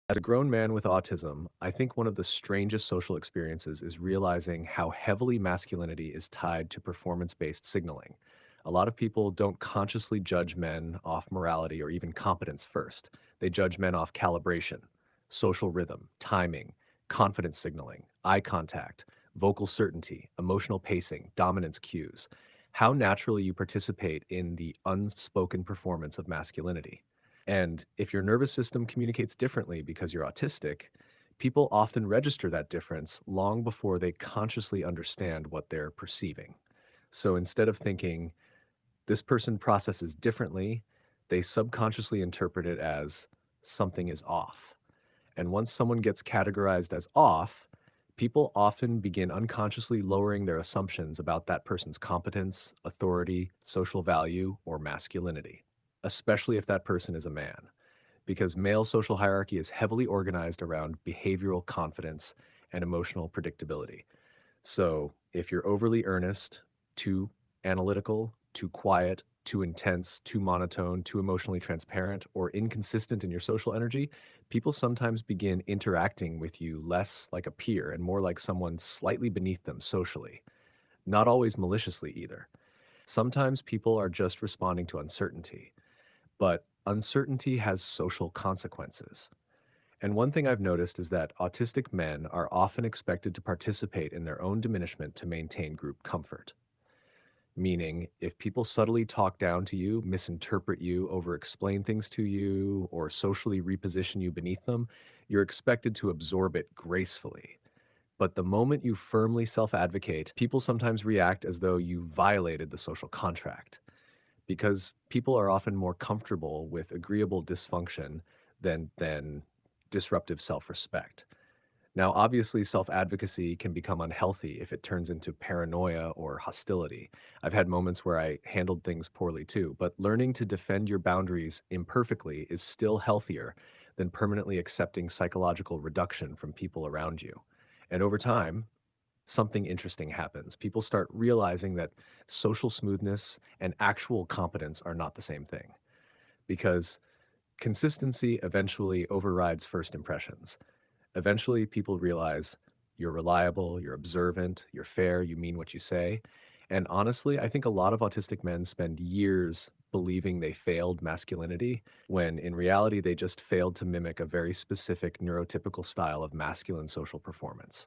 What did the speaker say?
As a grown man with autism, I think one of the strangest social experiences is realizing how heavily masculinity is tied to performance based signaling. A lot of people don't consciously judge men off morality or even competence first. They judge men off calibration, social rhythm, timing, confidence signaling, eye contact, vocal certainty, emotional pacing, dominance cues, how naturally you participate in the unspoken performance of masculinity. And if your nervous system communicates differently because you're autistic, people often register that difference long before they consciously understand what they're perceiving. So instead of thinking, this person processes differently, they subconsciously interpret it as something is off. And once someone gets categorized as off, people often begin unconsciously lowering their assumptions about that person's competence, authority, social value, or masculinity, especially if that person is a man, because male social hierarchy is heavily organized around behavioral confidence and emotional predictability. So if you're overly earnest, too analytical, too quiet, too intense, too monotone, too emotionally transparent, or inconsistent in your social energy, people sometimes begin interacting with you less like a peer and more like someone slightly beneath them socially, not always maliciously either. Sometimes people are just responding to uncertainty, but uncertainty has social consequences. And one thing I've noticed is that autistic men are often expected to participate in their own diminishment to maintain group comfort. Meaning, if people subtly talk down to you, misinterpret you, over explain things to you, or socially reposition you beneath them, you're expected to absorb it gracefully. But the moment you firmly self advocate, people sometimes react as though you violated the social contract because people are often more comfortable with agreeable dysfunction than disruptive self-respect. Now, obviously, self-advocacy can become unhealthy if it turns into paranoia or hostility. I've had moments where I handled things poorly too, but learning to defend your boundaries imperfectly is still healthier than permanently accepting psychological reduction from people around you. And over time, something interesting happens. People start realizing that social smoothness and actual competence are not the same thing because consistency eventually overrides first impressions. Eventually, people realize you're reliable, you're observant, you're fair, you mean what you say. And honestly, I think a lot of autistic men spend years believing they failed masculinity when in reality they just failed to mimic a very specific neurotypical style of masculine social performance.